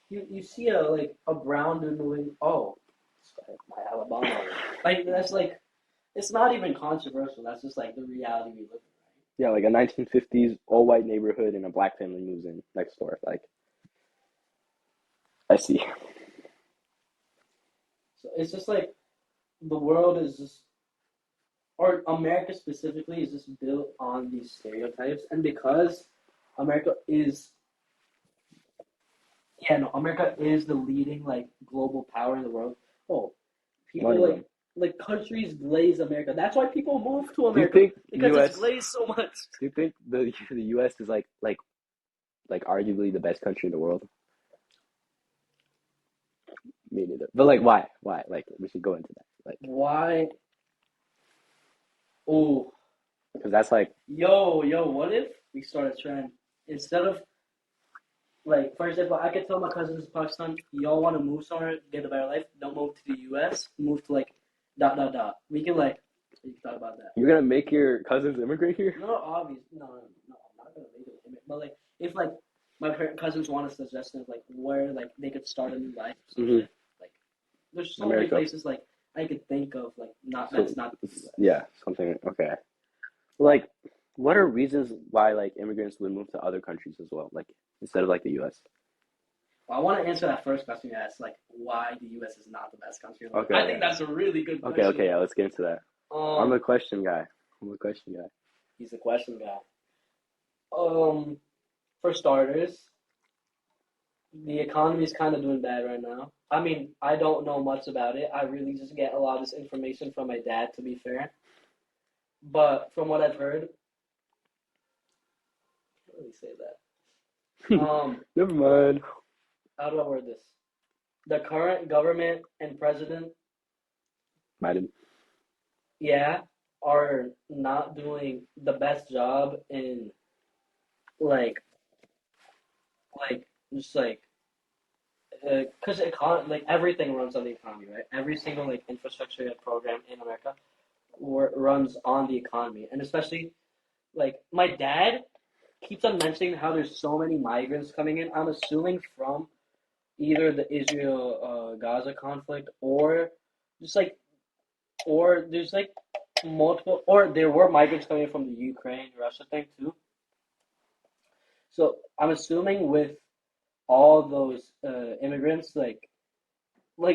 you see a like a brown dude moving, oh, it's my Alabama. Like that's like it's not even controversial. That's just like the reality we live in, right? Yeah, like a 1950s all white neighborhood and a black family moves in next door. Like, I see. So it's just like the world is just, or America specifically is just built on these stereotypes, and because America is, yeah, no, America is the leading like global power in the world. Oh, One people of them. like countries glaze America. That's why people move to Do you America think because it's U.S. glazed so much. Do you think the U.S. is like arguably the best country in the world? Me neither. But like, why? Why? Like, we should go into that. Like, Why? Oh, because that's like, yo, what if we start a trend instead of like, for example, I could tell my cousins in Pakistan, y'all want to move somewhere, get a better life, don't move to the U.S., move to like dot dot dot. We can like, we can talk about that. you're gonna make your cousins immigrate here? No, obvious, no, I'm not gonna make it limit. But like, if like my cousins want a suggestion of like where like they could start a new life, or some Hmm. shit, like there's so many America. places like I could think of like not So, that's not the U.S. yeah, something. Okay. Like, what are reasons why like immigrants would move to other countries as well, like instead of like the U.S.? Well, I want to answer that first question you asked, like why the U.S. is not the best country in the world. Okay, I think yeah. that's a really good Okay, question. okay, yeah. Let's get into that. I'm a question guy. I'm a question guy. He's the question guy. For starters, the economy is kind of doing bad right now. I mean, I don't know much about it. I really just get a lot of this information from my dad, to be fair. But from what I've heard, I can't really say that. Never mind. How do I word this? The current government and president, Biden. yeah, are not doing the best job in like just like because like everything runs on the economy, right? Every single like infrastructure program in America runs on the economy, and especially like my dad keeps on mentioning how there's so many migrants coming in. I'm assuming from either the Israel Gaza conflict or just like or there's like multiple or there were migrants coming in from the Ukraine Russia thing too. So I'm assuming with all those immigrants like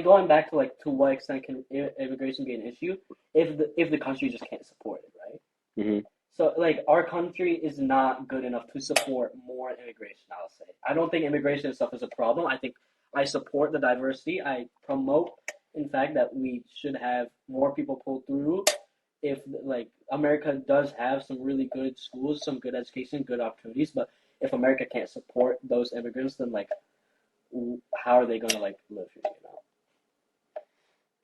going back to like to what extent can immigration be an issue if the country just can't support it, right? Hmm. So like our country is not good enough to support more immigration, I'll say. I don't think immigration itself is a problem. I think I support the diversity. I promote in fact that we should have more people pull through if like America does have some really good schools, some good education, good opportunities, but if America can't support those immigrants then like how are they going to like live here, you know?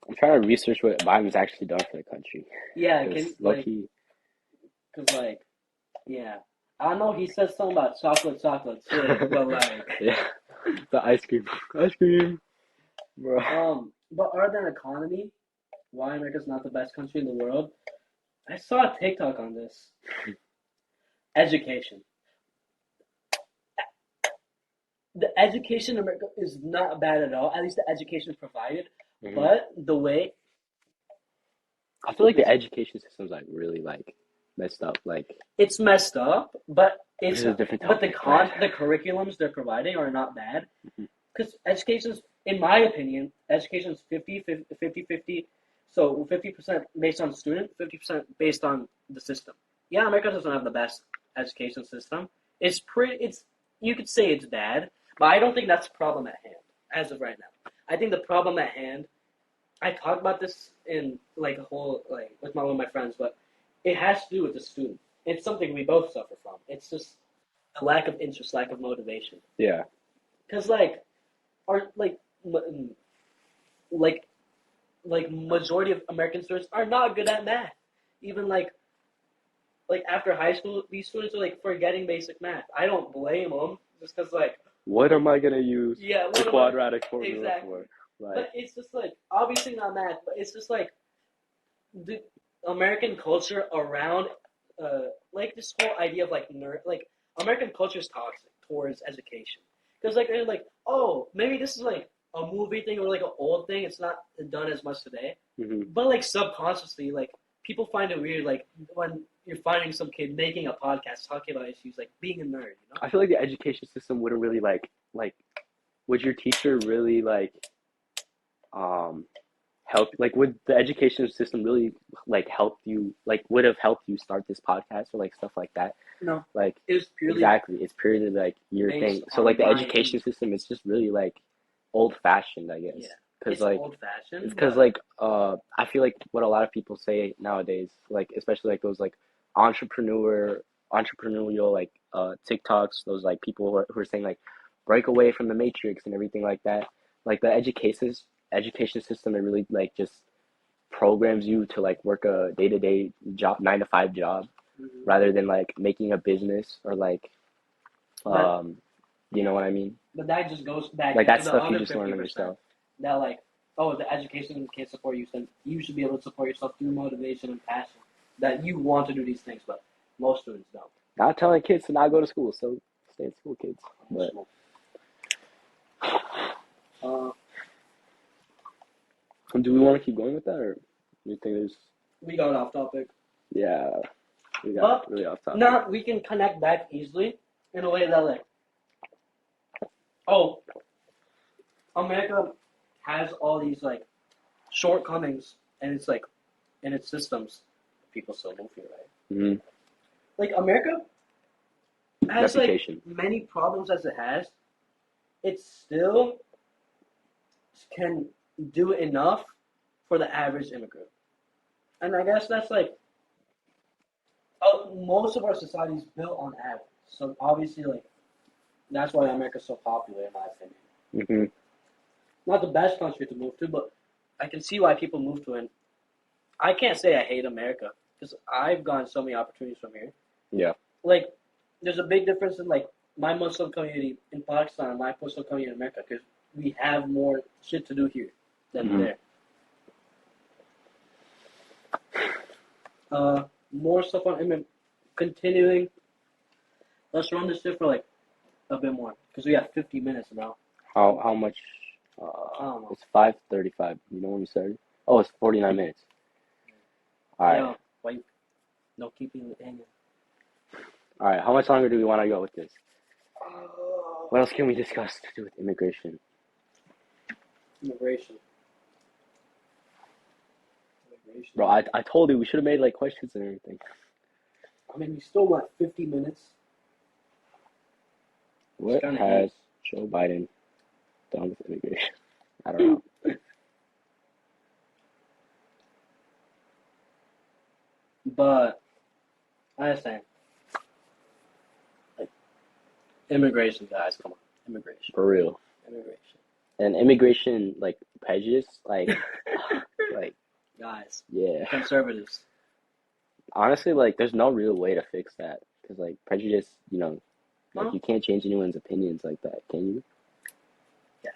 I'm trying to research what Biden's actually done for the country. Yeah, Because can low like key, cuz like yeah. I know he says something about chocolate chip, but like yeah, the ice cream, bro. but other than economy, why America's not the best country in the world? I saw a TikTok on this. Education. The education in America is not bad at all. At least the education provided, Hmm. but the way I feel like the this education system's like really like messed up. Like it's messed up, but this it's is a different but topic, but the curriculums they're providing are not bad mhm. because education's in my opinion education's 50 50 50. So 50% based on student, 50% based on the system. Yeah, America doesn't have the best education system. It's you could say it's bad, but I don't think that's the problem at hand as of right now. I think the problem at hand, I talked about this in like a whole like with one of my friends, but it has to do with the student. It's something we both suffer from. It's just a lack of interest, lack of motivation. Yeah. Because like our like majority of American students are not good at math. Even like after high school, these students are like forgetting basic math. I don't blame them just because like What am I gonna use yeah, the what am I quadratic formula exactly? for? Like, But it's just like obviously not math, but it's just like the American culture around like this whole idea of like nerd like American culture is toxic towards education because like they're like oh maybe this is like a movie thing or like an old thing it's not done as much today hmm. but like subconsciously like people find it weird like when you're finding some kid making a podcast talking about issues like being a nerd you know I feel like the education system wouldn't really like would your teacher really like um help like would the education system really like help you like would have helped you start this podcast or like stuff like that? no Like it was purely exactly, it's purely like your thing. based So like on the my education interest system is just really like old fashioned, I guess. yeah Because it's like old it's fashioned because but like I feel like what a lot of people say nowadays, like especially like those like entrepreneurial like TikToks, those like people who are saying like break away from the matrix and everything like that. Like the education system, it really like just programs you to like work a day to day job, 9 to 5 job, mhm. rather than like making a business or like but um, you yeah know what I mean? but that just goes back Like into that the stuff you other just learn on 50% yourself. that like, oh, the education can't support you, then you should be able to support yourself through motivation and passion that you want to do these things, but most students don't. Not telling kids to not go to school, so stay in school, kids. But School. Uh, do we want to keep going with that, or do you think there's? we got off topic, Yeah, we got but really off topic. now we can connect back easily in a way that like, oh, America has all these like shortcomings and it's like in its systems, people still move here, right? Hmm. Like America has like Reputation. many problems as it has, it still can do enough for the average immigrant. And I guess that's like most of our society is built on average. So obviously, like that's why America's so popular, in my opinion. Hmm. Not the best country to move to, but I can see why people move to it. I can't say I hate America because I've gotten so many opportunities from here. Yeah. Like, there's a big difference in like my Muslim community in Pakistan and my Muslim community in America because we have more shit to do here than Hmm. there. More stuff on continuing. Let's run this shit for like a bit more because we have 50 minutes now. How much? I don't know. It's 5:35. You know when we started? Oh, it's 49 minutes. All right. Yeah, why you no keeping it hanging? All right. How much longer do we want to go with this? Uh, What else can we discuss to do with immigration? Immigration. Bro, I told you we should have made like questions and everything. I mean, we still got 50 minutes. What has Joe Biden done with immigration? I don't know. But I understand. Like immigration, guys, come on, immigration, For real. immigration. And immigration, like prejudice, like Guys, yeah. conservatives. Honestly, like there's no real way to fix that because like prejudice, like you can't change anyone's opinions like that, can you? Yeah.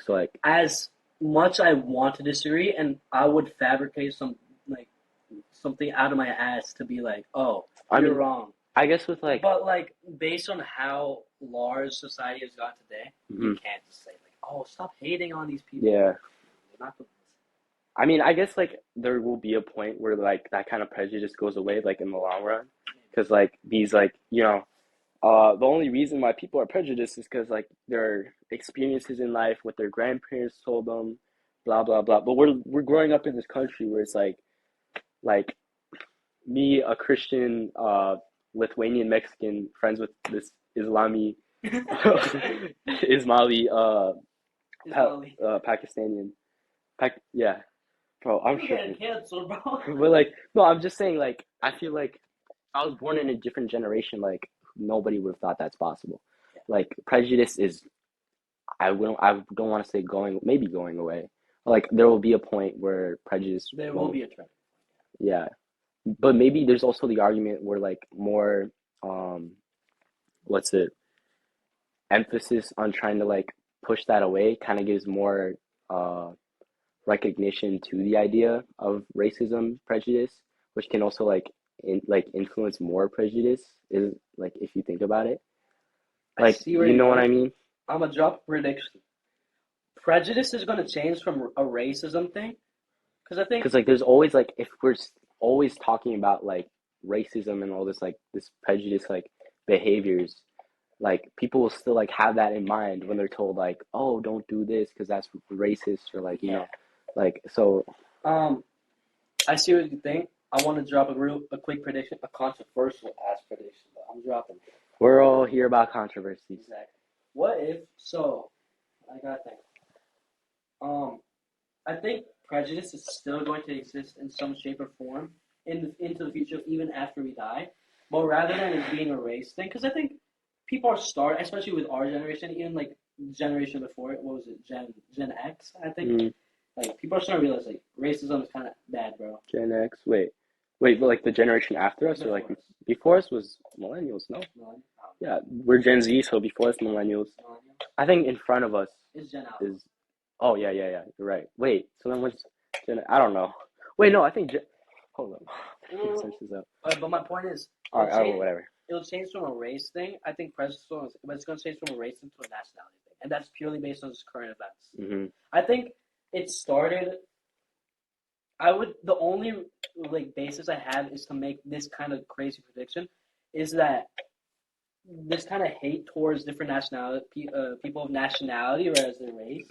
So like, As much I want to disagree, and I would fabricate something out of my ass to be like, oh, you're wrong. I guess with like, But like based on how large society has got today, you can't just say like, oh, stop hating on these people. yeah. They're not the I mean, I guess like there will be a point where like that kind of prejudice goes away, like in the long run, because like these like the only reason why people are prejudiced is because like their experiences in life, what their grandparents told them, blah blah blah. But we're growing up in this country where it's like me, a Christian, Lithuanian Mexican, friends with this Ismaili, Pakistanian, yeah, bro, I'm You're sure. getting canceled, bro. But like, no, I'm just saying, like, I feel like I was born in a different generation. Like, nobody would have thought that's possible. Like, prejudice is, I don't want to say maybe going away. Like, there will be a point where prejudice. There will be a trend. Yeah, but maybe there's also the argument where like more, what's it? Emphasis on trying to like push that away kind of gives more recognition to the idea of racism, prejudice, which can also influence more prejudice. Is like if you think about it, I see where you know you're what going. I mean? I'm gonna drop a prediction. Prejudice is gonna change from a racism thing, because I think Because like there's always like if we're always talking about like racism and all this like this prejudice like behaviors, like people will still like have that in mind when they're told like, oh, don't do this because that's racist or like like so. I see what you think. I want to drop a quick prediction, a controversial ass prediction, but I'm dropping it. We're all here about controversies. Exactly. What if I gotta think. I think prejudice is still going to exist in some shape or form into the future, even after we die. But rather than it being a race thing, because I think people are especially with our generation, even like generation before it, what was it, Gen X? I think like people are starting to realize like racism is kind of bad, bro. Gen X, but like the generation after us, or like before us was millennials, no? Yeah, we're Gen Z, so before us millennials. I think in front of us is Gen Alpha. Oh yeah, you're right. Wait, so then what's I don't know. Wait, no, I think hold on. Search this up. But my point is, all right, whatever. It'll change from a race thing. I think prejudice, but it's going to change from a race thing to a nationality thing, and that's purely based on just current events. I think it started. The only like basis I have is to make this kind of crazy prediction, is that this kind of hate towards different nationality, people of nationality or as their race,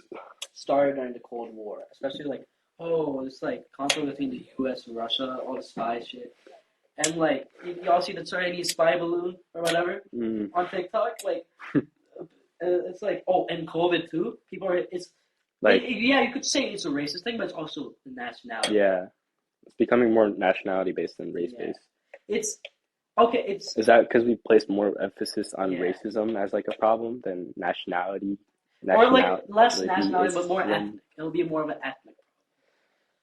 started during the Cold War, especially like, oh, it's like conflict between the U.S. and Russia, all the spy shit, and like y'all see the Chinese spy balloon or whatever on TikTok, like it's like, oh, and COVID too. People are yeah, you could say it's a racist thing, but it's also the nationality. Yeah, it's becoming more nationality based than race based. Is that because we place more emphasis on racism as like a problem than nationality? Or like less nationality, but more ethnic. It'll be more of an ethnic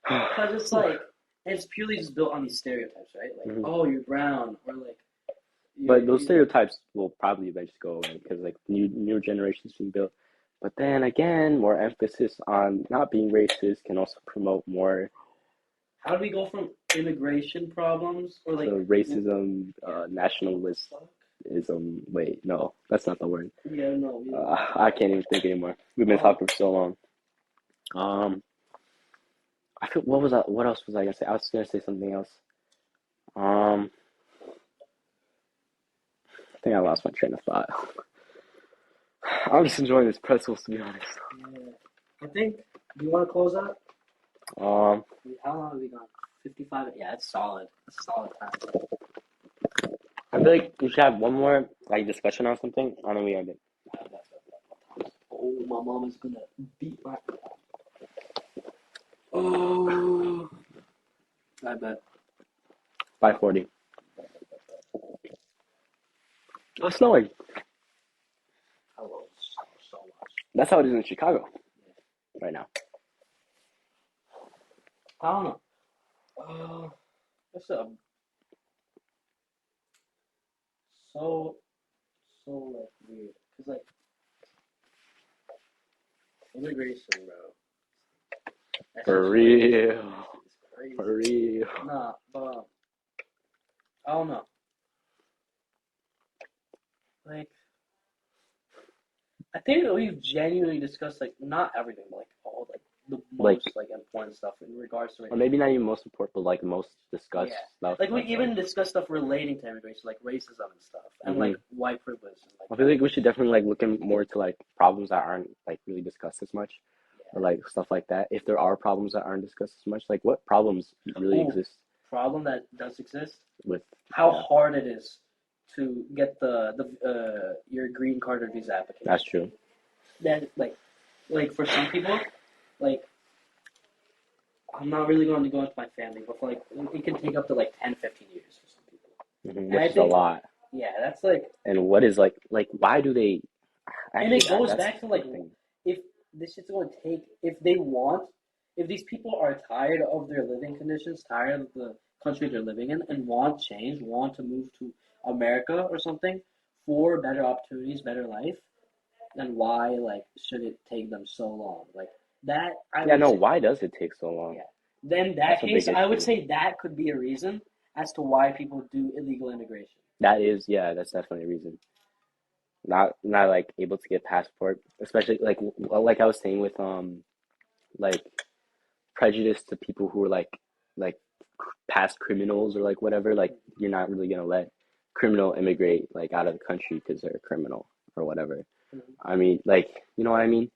problem. Because it's like, it's purely just built on these stereotypes, right? Like, oh, you're brown, or like. But those stereotypes will probably eventually go away because like new generations being built. But then again, more emphasis on not being racist can also promote more. How do we go from immigration problems or like So racism, nationalism. Wait, no, that's not the word. yeah, no, I can't even think anymore. We've been talking for so long. Um, I feel what was I? What else was I gonna say? I was gonna say something else. Um, I think I lost my train of thought. I'm just enjoying this pretzels, to be honest. yeah. I think. Do you want to close out? Um, How long have we gone? 55. Yeah, it's solid. It's solid time. I feel like we should have one more like discussion on something, and then we end it. Oh, my mom is gonna beat my. Oh, I bet. 5:40. Oh, it's snowing. Hello, so much. That's how it is in Chicago right now. I don't know. That's so so like weird. Cause like immigration, bro. That For shit's crazy. real. It's crazy. For real. Nah, but I don't know. Like I think that we've genuinely discussed like not everything, but like all like the Like, most like important stuff in regards to or immigration. maybe not even most important, but like most discussed Yeah. stuff. Like we That's even discussed stuff relating to immigration, like racism and stuff, and hmm like white privilege and like I feel like we should definitely like look in more to like problems that aren't like really discussed as much, or yeah. like stuff like that. If there are problems that aren't discussed as much, like what problems really Ooh, exist problem that does exist. with, How yeah, hard it is to get the your green card or visa that's application. true. Then like for some people, like I'm not really going to go into my family, but for like it can take up to like 10, 15 years for some people. And Which I is a think lot. yeah, that's like And what is like why do they and actually it goes that's back to the like thing. if this shit's going to take if they want if these people are tired of their living conditions, tired of the country they're living in, and want change, want to move to America or something for better opportunities, better life, then why like should it take them so long? Like that, I Yeah, would no, say, why does it take so long? yeah. Then that That's a big case, I would issue. say that could be a reason as to why people do illegal immigration. That is, yeah, that's definitely a reason. Not like able to get passport, especially like I was saying with like prejudice to people who are like past criminals or like whatever. Like you're not really gonna let criminal immigrate like out of the country because they're a criminal or whatever. Mhm. I mean, like you know what I mean.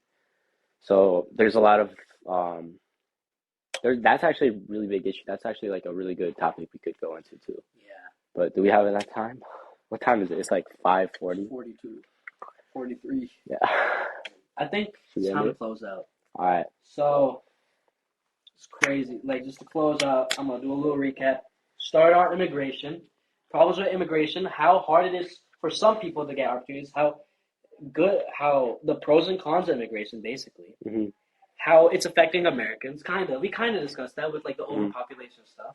So there's a lot of um that's actually a really big issue. That's actually like a really good topic we could go into too. Yeah, But do we have enough time? What time is it? It's like 5:40. 42, 43. Yeah. I think Should it's we end time to it? close out. All right. So it's crazy. Like just to close out, I'm gonna do a little recap. Start on immigration. Problems with immigration. How hard it is for some people to get opportunities. How the pros and cons of immigration, basically. Mm-hmm. How it's affecting Americans. We kind of discussed that with like the Mm-hmm. overpopulation stuff.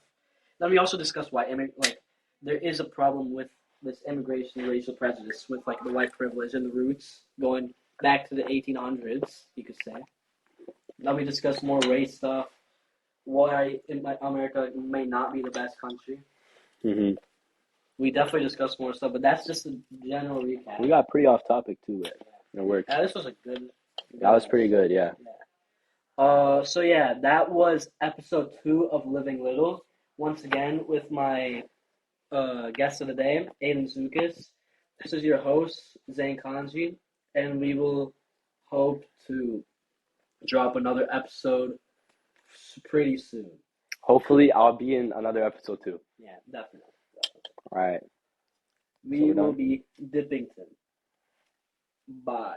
Then we also discussed why like there is a problem with this immigration racial prejudice with like the white privilege and the roots going back to the 1800s, you could say. Then we discussed more race stuff, why America may not be the best country. Mm-hmm. We definitely discussed more stuff, but that's just a general We recap. got pretty off topic too, but it worked. Yeah, this was a good, That good was pretty episode. good, yeah. Yeah. So yeah, that was episode 2 of Living Little. Once again, with my guest of the day, Aden Zukas. This is your host, Zane Kanji, and we will hope to drop another episode pretty soon. Hopefully, I'll be in another episode too. Yeah, definitely. All right. So We we're will done. be Dippington. Bye.